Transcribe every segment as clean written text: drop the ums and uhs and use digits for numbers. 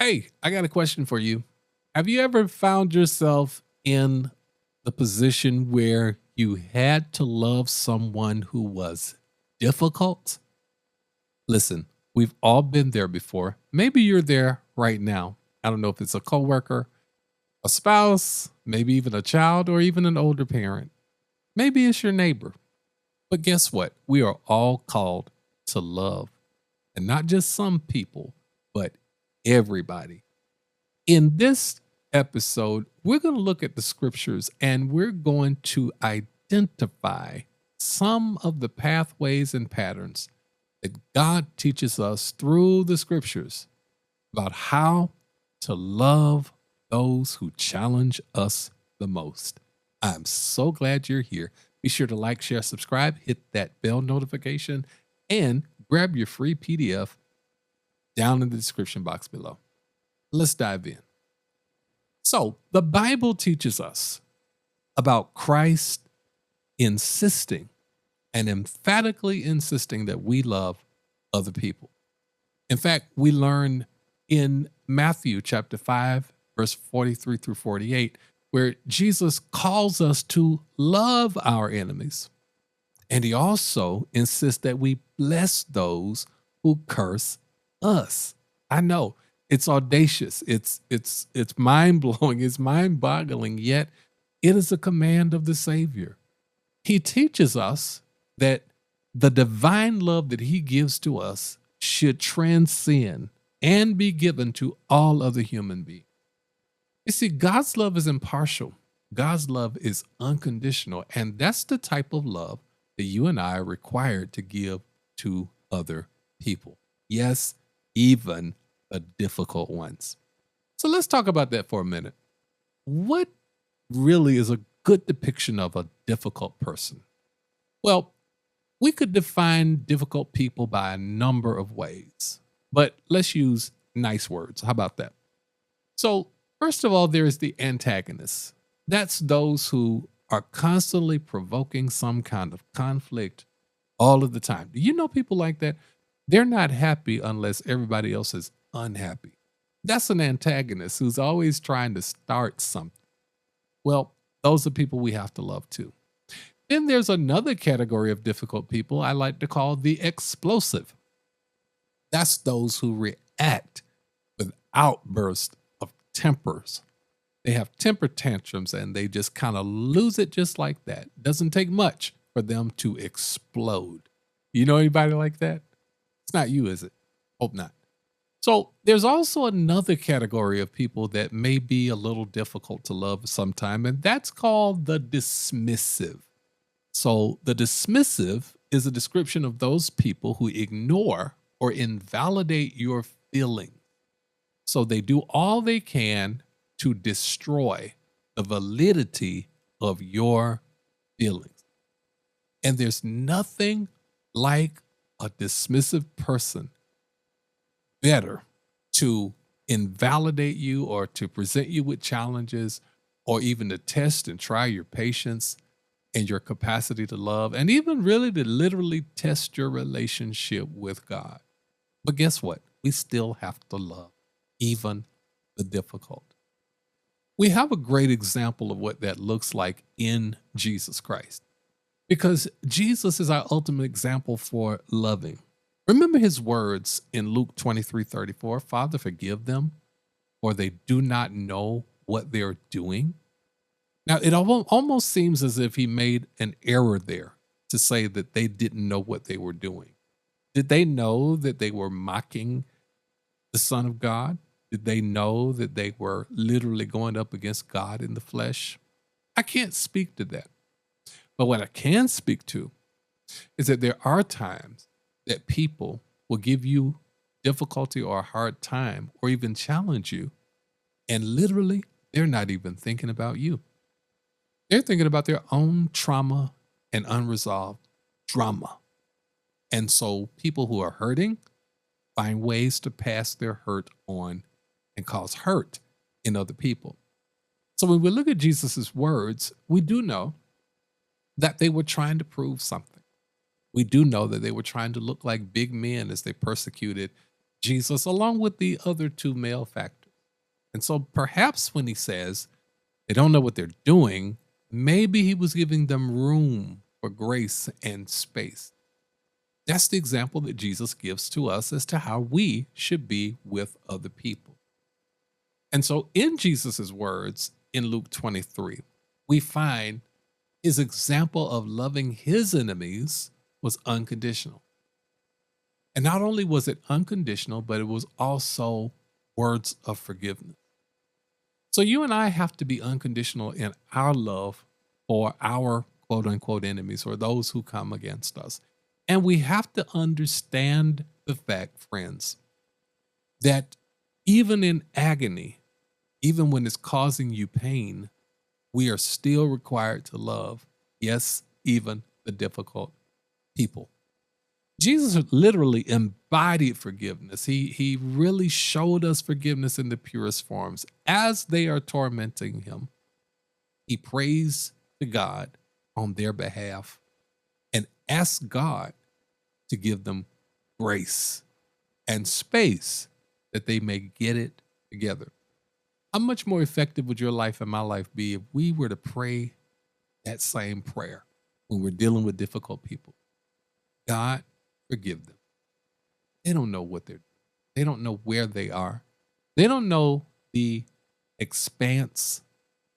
Hey, I got a question for you. Have you ever found yourself in the position where you had to love someone who was difficult? Listen, we've all been there before. Maybe you're there right now. I don't know if it's a coworker, a spouse, maybe even a child, or even an older parent. Maybe it's your neighbor. But guess what? We are all called to love, and not just some people, but everybody. In this episode, we're going to look at the scriptures and we're going to identify some of the pathways and patterns that God teaches us through the scriptures about how to love those who challenge us the most. I'm so glad you're here. Be sure to like, share, subscribe, hit that bell notification, and grab your free PDF down in the description box below. Let's dive in. So, the Bible teaches us about Christ insisting and emphatically insisting that we love other people. In fact, we learn in Matthew chapter 5, verse 43 through 48, where Jesus calls us to love our enemies. And he also insists that we bless those who curse us. I know it's audacious. It's mind-blowing, it's mind-boggling, yet it is a command of the Savior. He teaches us that the divine love that he gives to us should transcend and be given to all other human beings. You see, God's love is impartial. God's love is unconditional, and that's the type of love that you and I are required to give to other people. Yes, even the difficult ones. So let's talk about that for a minute. What really is a good depiction of a difficult person? Well, we could define difficult people by a number of ways, but let's use nice words. How about that? So, first of all, there is the antagonist. That's those who are constantly provoking some kind of conflict all of the time. Do you know people like that? They're not happy unless everybody else is unhappy. That's an antagonist who's always trying to start something. Well, those are people we have to love too. Then there's another category of difficult people I like to call the explosive. That's those who react with outbursts of tempers. They have temper tantrums and they just kind of lose it just like that. Doesn't take much for them to explode. You know anybody like that? It's not you, is it? Hope not. So there's also another category of people that may be a little difficult to love sometime, and that's called the dismissive. So the dismissive is a description of those people who ignore or invalidate your feelings. So they do all they can to destroy the validity of your feelings. And there's nothing like a dismissive person better to invalidate you or to present you with challenges or even to test and try your patience and your capacity to love, and even really to literally test your relationship with God. But guess what? We still have to love, even the difficult. We have a great example of what that looks like in Jesus Christ, because Jesus is our ultimate example for loving. Remember his words in Luke 23:34, Father, forgive them, for they do not know what they're doing. Now, it almost seems as if he made an error there to say that they didn't know what they were doing. Did they know that they were mocking the Son of God? Did they know that they were literally going up against God in the flesh? I can't speak to that. But what I can speak to is that there are times that people will give you difficulty or a hard time or even challenge you, and literally they're not even thinking about you. They're thinking about their own trauma and unresolved drama. And so people who are hurting find ways to pass their hurt on and cause hurt in other people. So when we look at Jesus's words, we do know that they were trying to prove something. We do know that they were trying to look like big men as they persecuted Jesus along with the other two male factors. And so perhaps when he says they don't know what they're doing, maybe he was giving them room for grace and space. That's the example that Jesus gives to us as to how we should be with other people. And so in Jesus's words in Luke 23, we find his example of loving his enemies was unconditional. And not only was it unconditional, but it was also words of forgiveness. So you and I have to be unconditional in our love for our quote unquote enemies or those who come against us. And we have to understand the fact, friends, that even in agony, even when it's causing you pain, we are still required to love, yes, even the difficult people. Jesus literally embodied forgiveness. He really showed us forgiveness in the purest forms. As they are tormenting him, he prays to God on their behalf and asks God to give them grace and space that they may get it together. How much more effective would your life and my life be if we were to pray that same prayer when we're dealing with difficult people? God, forgive them. They don't know what they're doing. They don't know where they are. They don't know the expanse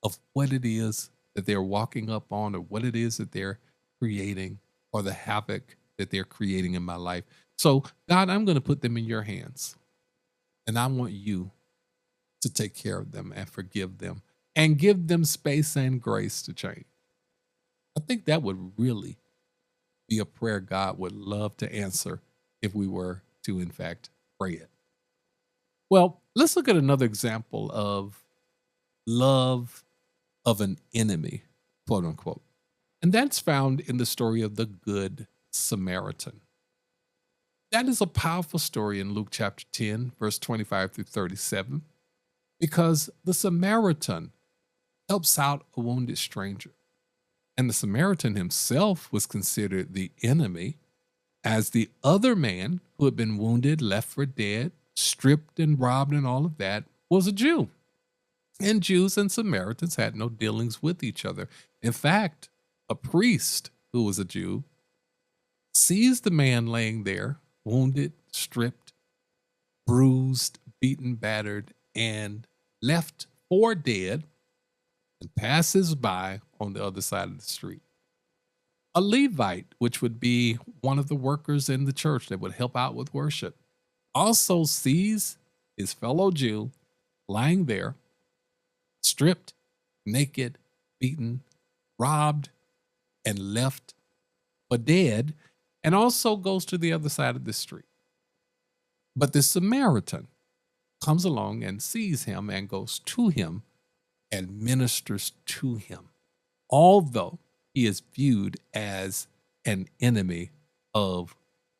of what it is that they're walking up on or what it is that they're creating or the havoc that they're creating in my life. So, God, I'm going to put them in your hands. And I want you to take care of them and forgive them and give them space and grace to change. I think that would really be a prayer God would love to answer if we were to, in fact, pray it. Well, let's look at another example of love of an enemy, quote unquote. And that's found in the story of the Good Samaritan. That is a powerful story in Luke chapter 10, verse 25 through 37, because the Samaritan helps out a wounded stranger. And the Samaritan himself was considered the enemy, as the other man who had been wounded, left for dead, stripped and robbed and all of that was a Jew. And Jews and Samaritans had no dealings with each other. In fact, a priest who was a Jew sees the man laying there, wounded, stripped, bruised, beaten, battered, and left for dead, and passes by on the other side of the street. A Levite, which would be one of the workers in the church that would help out with worship, also sees his fellow Jew lying there, stripped, naked, beaten, robbed, and left for dead, and also goes to the other side of the street. But the Samaritan comes along and sees him and goes to him and ministers to him, although he is viewed as an enemy of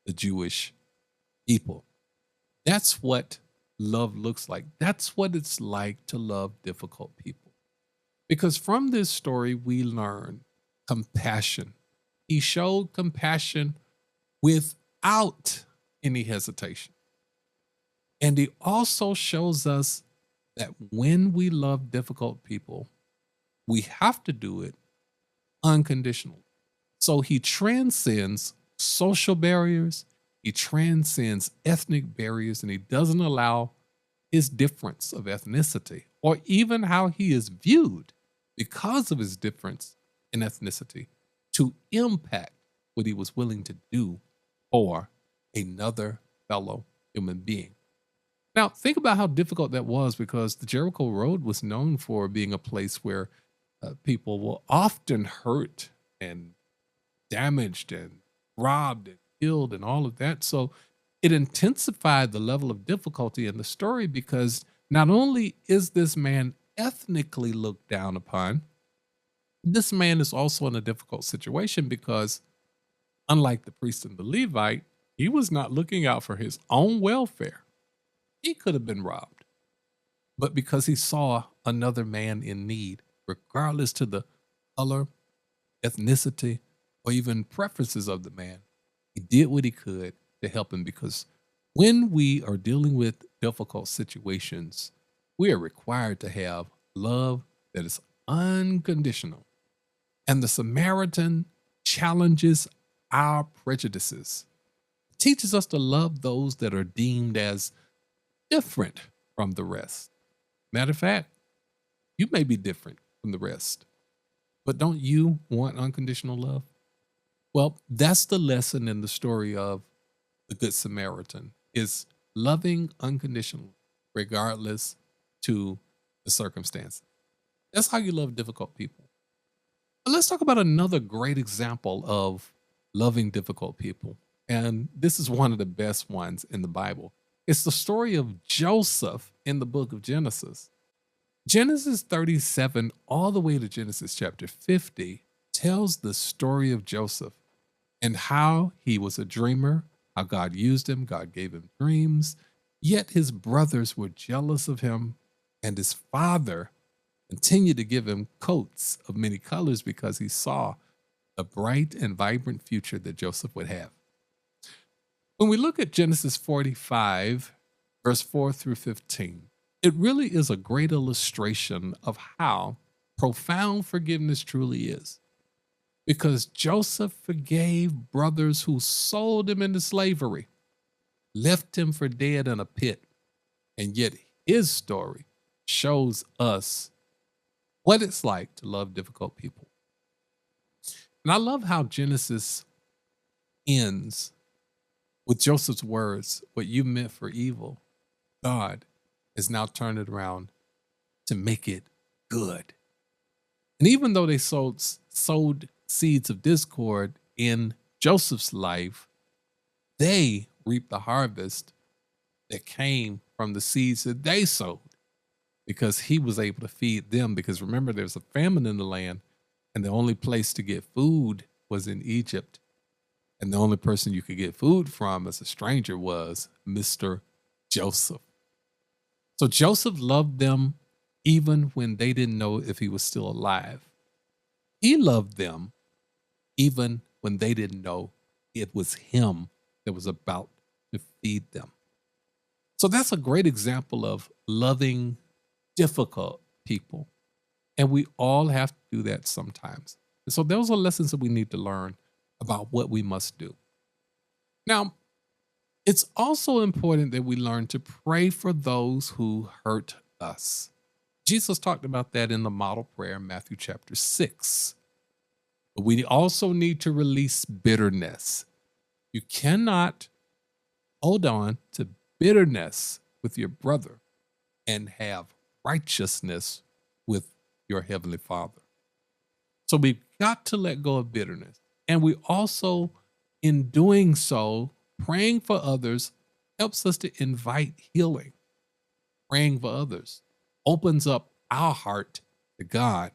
the Jewish people. That's what love looks like. That's what it's like to love difficult people. Because from this story, we learn compassion. He showed compassion without any hesitation. And he also shows us that when we love difficult people, we have to do it unconditionally. So he transcends social barriers, he transcends ethnic barriers, and he doesn't allow his difference of ethnicity or even how he is viewed because of his difference in ethnicity to impact what he was willing to do for another fellow human being. Now, think about how difficult that was, because the Jericho Road was known for being a place where people were often hurt and damaged and robbed and killed and all of that. So it intensified the level of difficulty in the story, because not only is this man ethnically looked down upon, this man is also in a difficult situation because, unlike the priest and the Levite, he was not looking out for his own welfare. He could have been robbed. But because he saw another man in need, regardless to the color, ethnicity, or even preferences of the man, he did what he could to help him, because When we are dealing with difficult situations, we are required to have love that is unconditional. And the Samaritan challenges our prejudices, teaches us to love those that are deemed as different from the rest. Matter of fact, you may be different from the rest, but don't you want unconditional love? Well, that's the lesson in the story of the Good Samaritan is loving unconditionally, regardless to the circumstances. That's how you love difficult people. But let's talk about another great example of loving difficult people. And this is one of the best ones in the Bible. It's the story of Joseph in the book of Genesis. Genesis 37, all the way to Genesis chapter 50, tells the story of Joseph and how he was a dreamer, how God used him, God gave him dreams, yet his brothers were jealous of him, and his father continued to give him coats of many colors because he saw the bright and vibrant future that Joseph would have. When we look at Genesis 45, verse 4 through 15, it really is a great illustration of how profound forgiveness truly is. Because Joseph forgave brothers who sold him into slavery, left him for dead in a pit, and yet his story shows us what it's like to love difficult people. And I love how Genesis ends with Joseph's words, what you meant for evil, God has now turned it around to make it good. And even though they sowed seeds of discord in Joseph's life, they reaped the harvest that came from the seeds that they sowed because he was able to feed them. Because remember, there's a famine in the land, and the only place to get food was in Egypt. And the only person you could get food from as a stranger was Mr. Joseph. So Joseph loved them even when they didn't know if he was still alive. He loved them even when they didn't know it was him that was about to feed them. So that's a great example of loving difficult people. And we all have to do that sometimes. And so those are lessons that we need to learn about what we must do. Now, it's also important that we learn to pray for those who hurt us. Jesus talked about that in the model prayer in Matthew chapter 6. But we also need to release bitterness. You cannot hold on to bitterness with your brother and have righteousness with your heavenly Father. So we've got to let go of bitterness. And we also, in doing so, praying for others helps us to invite healing. Praying for others opens up our heart to God.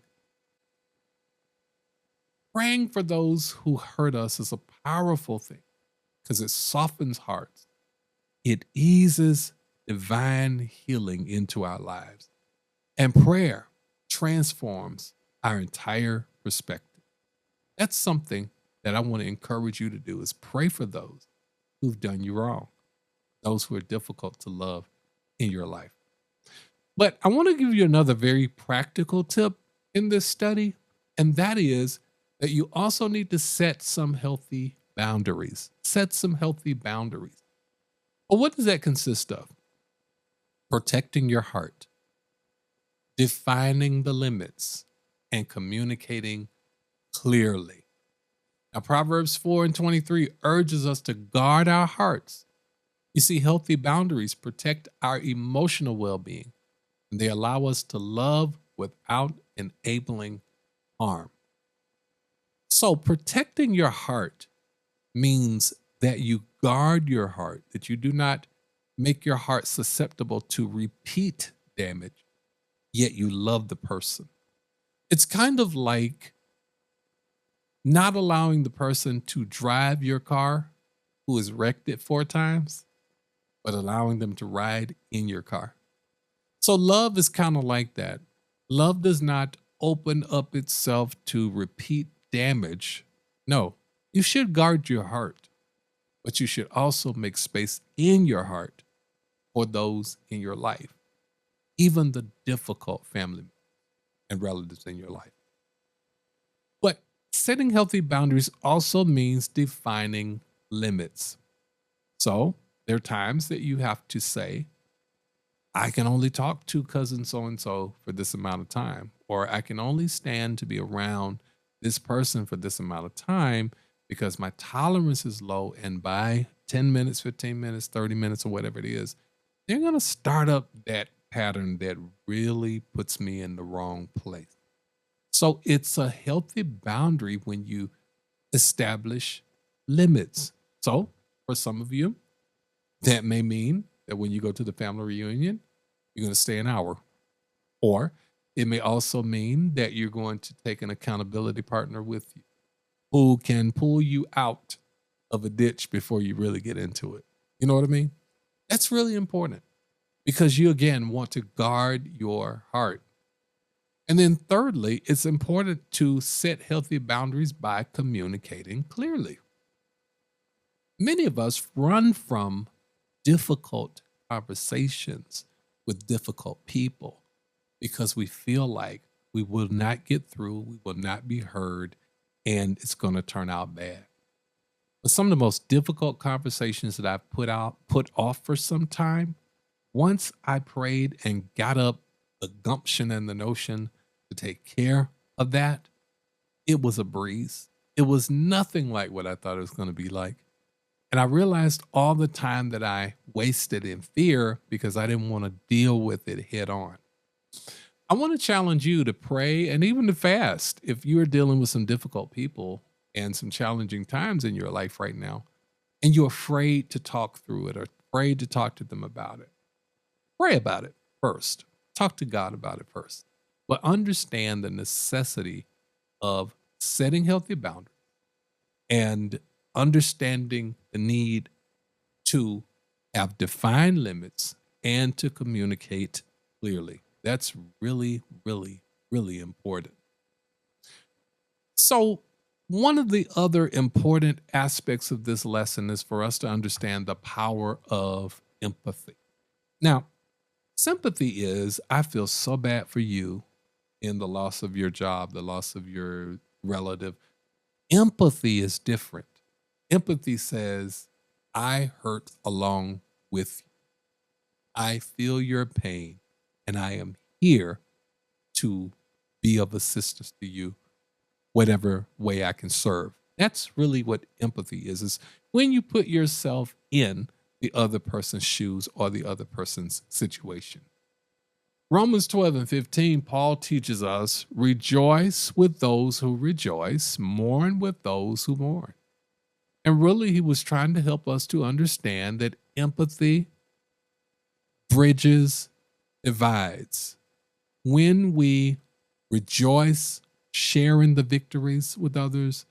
Praying for those who hurt us is a powerful thing because it softens hearts. It eases divine healing into our lives. And prayer transforms our entire perspective. That's something that I want to encourage you to do is pray for those who've done you wrong, those who are difficult to love in your life. But I want to give you another very practical tip in this study, and that is that you also need to set some healthy boundaries. Set some healthy boundaries. Well, what does that consist of? Protecting your heart, defining the limits, and communicating clearly. Now, Proverbs 4:23 urges us to guard our hearts. You see, healthy boundaries protect our emotional well-being, and they allow us to love without enabling harm. So protecting your heart means that you guard your heart, that you do not make your heart susceptible to repeat damage, yet you love the person. It's kind of like not allowing the person to drive your car who has wrecked it 4 times, but allowing them to ride in your car. So love is kind of like that. Love does not open up itself to repeat damage. No, you should guard your heart, but you should also make space in your heart for those in your life, even the difficult family and relatives in your life. But setting healthy boundaries also means defining limits. So there are times that you have to say, I can only talk to cousin so and so for this amount of time, or I can only stand to be around this person for this amount of time because my tolerance is low. And by 10 minutes, 15 minutes, 30 minutes, or whatever it is, they're going to start up that pattern that really puts me in the wrong place. So it's a healthy boundary when you establish limits. So for some of you, that may mean that when you go to the family reunion, you're going to stay an hour. Or it may also mean that you're going to take an accountability partner with you who can pull you out of a ditch before you really get into it. You know what I mean? That's really important because you, again, want to guard your heart. And then thirdly, it's important to set healthy boundaries by communicating clearly. Many of us run from difficult conversations with difficult people because we feel like we will not get through, we will not be heard, and it's going to turn out bad. But some of the most difficult conversations that I've put off for some time, once I prayed and got up the gumption and the notion to take care of that, it was a breeze. It was nothing like what I thought it was going to be like. And I realized all the time that I wasted in fear because I didn't want to deal with it head on. I want to challenge you to pray and even to fast if you're dealing with some difficult people and some challenging times in your life right now, and you're afraid to talk through it or afraid to talk to them about it. Pray about it first. Talk to God about it first. But understand the necessity of setting healthy boundaries and understanding the need to have defined limits and to communicate clearly. That's really, really, really important. So, one of the other important aspects of this lesson is for us to understand the power of empathy. Now, sympathy is, I feel so bad for you in the loss of your job, the loss of your relative. Empathy is different. Empathy says, I hurt along with you. I feel your pain, and I am here to be of assistance to you, whatever way I can serve. That's really what empathy is when you put yourself in the other person's shoes or the other person's situation. Romans 12 and 15, Paul teaches us, rejoice with those who rejoice, mourn with those who mourn. And really, he was trying to help us to understand that empathy bridges divides. When we rejoice, sharing the victories with others,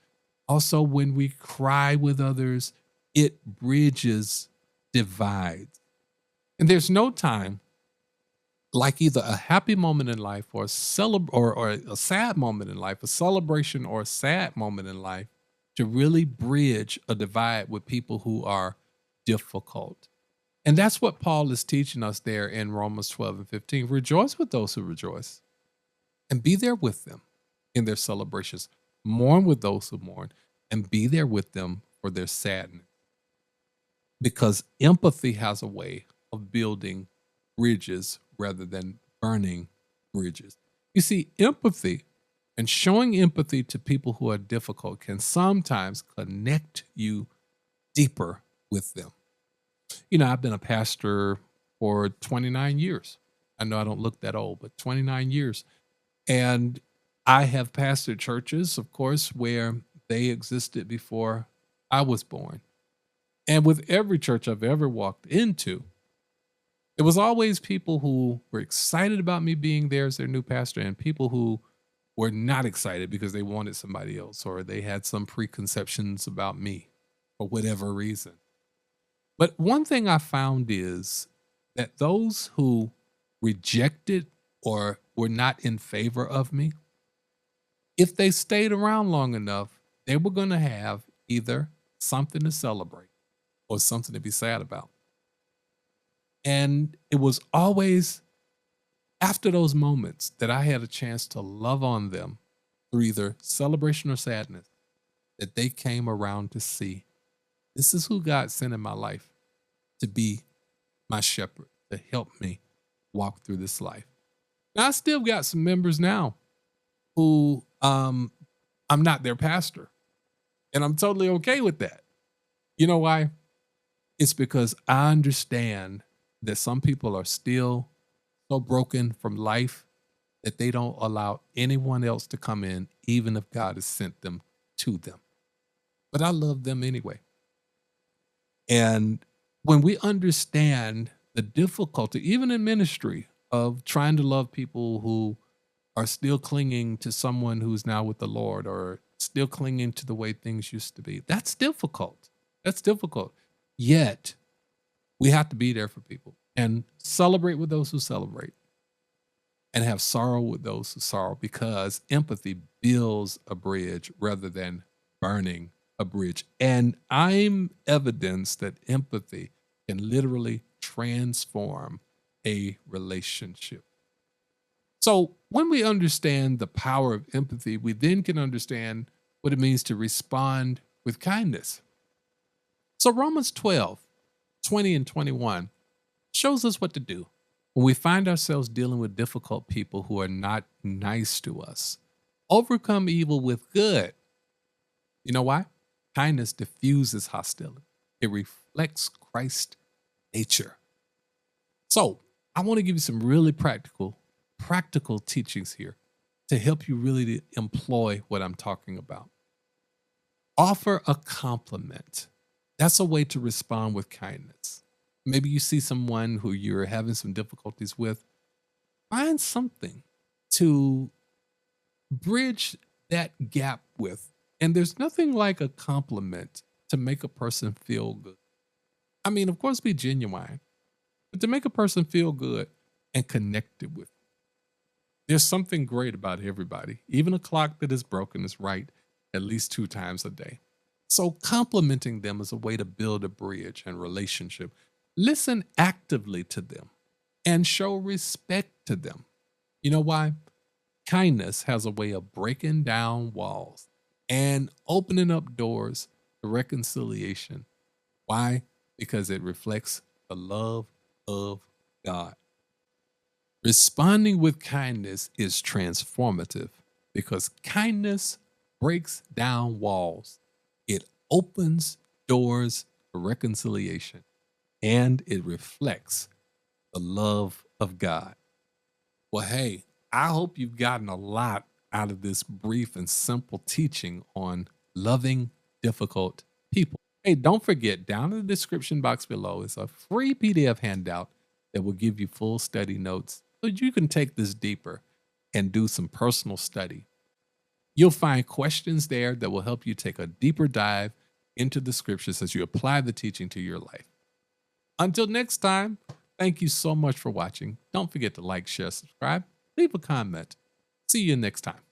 also when we cry with others, it bridges divides. And there's no time like either a happy moment in life or a sad moment in life, a celebration or a sad moment in life, to really bridge a divide with people who are difficult. And that's what Paul is teaching us there in Romans 12 and 15. Rejoice with those who rejoice and be there with them in their celebrations. Mourn with those who mourn and be there with them for their sadness. Because empathy has a way of building bridges rather than burning bridges. You see, empathy and showing empathy to people who are difficult can sometimes connect you deeper with them. You know, I've been a pastor for 29 years. I know I don't look that old, but 29 years. And I have pastored churches, of course, where they existed before I was born. And with every church I've ever walked into, there was always people who were excited about me being there as their new pastor and people who were not excited because they wanted somebody else or they had some preconceptions about me for whatever reason. But one thing I found is that those who rejected or were not in favor of me, if they stayed around long enough, they were going to have either something to celebrate or something to be sad about. And it was always after those moments that I had a chance to love on them through either celebration or sadness that they came around to see this is who God sent in my life to be my shepherd, to help me walk through this life. Now, I still got some members now who I'm not their pastor, and I'm totally okay with that. You know why? It's because I understand that some people are still so broken from life that they don't allow anyone else to come in, even if God has sent them to them. But I love them anyway. And when we understand the difficulty, even in ministry, of trying to love people who are still clinging to someone who's now with the Lord or still clinging to the way things used to be, that's difficult. That's difficult. Yet, we have to be there for people and celebrate with those who celebrate and have sorrow with those who sorrow, because empathy builds a bridge rather than burning a bridge. And I'm evidence that empathy can literally transform a relationship. So when we understand the power of empathy, we then can understand what it means to respond with kindness. So Romans 12:20 and 21 shows us what to do when we find ourselves dealing with difficult people who are not nice to us. Overcome evil with good. You know why? Kindness diffuses hostility. It reflects Christ's nature. So I want to give you some really practical teachings here to help you really to employ what I'm talking about. Offer a compliment. That's a way to respond with kindness. Maybe you see someone who you're having some difficulties with. Find something to bridge that gap with. And there's nothing like a compliment to make a person feel good. I mean, of course, be genuine, but to make a person feel good and connected with. There's something great about everybody. Even a clock that is broken is right at least 2 times a day. So complimenting them is a way to build a bridge and relationship. Listen actively to them and show respect to them. You know why? Kindness has a way of breaking down walls and opening up doors to reconciliation. Why? Because it reflects the love of God. Responding with kindness is transformative because kindness breaks down walls. It opens doors to reconciliation, and it reflects the love of God. Well, hey, I hope you've gotten a lot out of this brief and simple teaching on loving difficult people. Hey, don't forget, down in the description box below is a free PDF handout that will give you full study notes so you can take this deeper and do some personal study. You'll find questions there that will help you take a deeper dive into the scriptures as you apply the teaching to your life. Until next time, thank you so much for watching. Don't forget to like, share, subscribe, leave a comment. See you next time.